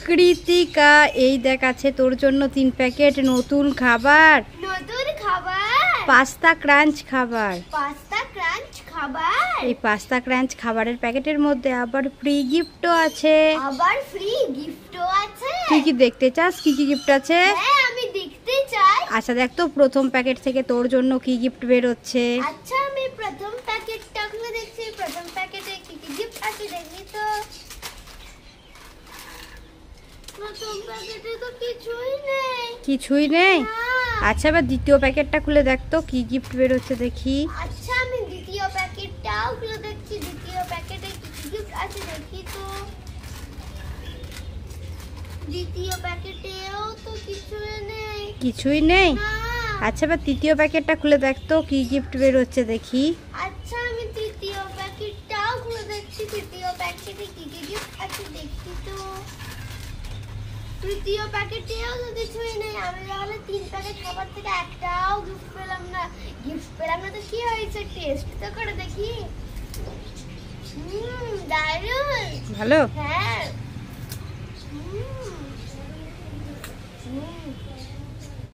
কৃতিকা, এই দেখ আছে তোর জন্য 3 প্যাকেট নতুন খাবার। নতুন খাবার? পাস্তা ক্রাঞ্চ খাবার। পাস্তা ক্রাঞ্চ খাবার? এই পাস্তা ক্রাঞ্চ খাবারের প্যাকেটের মধ্যে আবার ফ্রি গিফটও আছে। আবার ফ্রি গিফটও আছে? তুই কি দেখতে চাস কি কি গিফট আছে? হ্যাঁ, আমি দেখতে চাই। আচ্ছা দেখ তো প্রথম প্যাকেট থেকে তোর জন্য কি গিফট বের হচ্ছে। আচ্ছা, আমি প্রথম প্যাকেটটা খুলে দেখছি। প্রথম প্যাকেটে কি কি গিফট আছে দেখি তো। প্রথম প্যাকেটে তো কিছুই নেই। কিছুই নেই? না। আচ্ছা এবার দ্বিতীয় প্যাকেটটা খুলে দেখ তো কি গিফট বের হচ্ছে দেখি। আচ্ছা, আমি দ্বিতীয় প্যাকেটটাও খুলে দেখছি। দ্বিতীয় প্যাকেটে কি কি গিফট আছে দেখি তো। দ্বিতীয় প্যাকেটেও তো কিছুই নেই। কিছুই নেই? না। আচ্ছা এবার তৃতীয় প্যাকেটটা খুলে দেখ তো কি গিফট বের হচ্ছে দেখি। আচ্ছা, আমি তৃতীয় প্যাকেটটাও খুলে দেখছি। তৃতীয় প্যাকেটে কি কি গিফট আছে দেখি তো। তৃতীয় প্যাকেটেও তো কিছুই নেই। আমি তাহলে 3 প্যাকেট খাবার থেকে একটাও গিফট পেলাম না। গিফট পেলাম না তো কি হয়েছে, টেস্ট তো করে দেখি। দারুণ। ভালো? হ্যাঁ।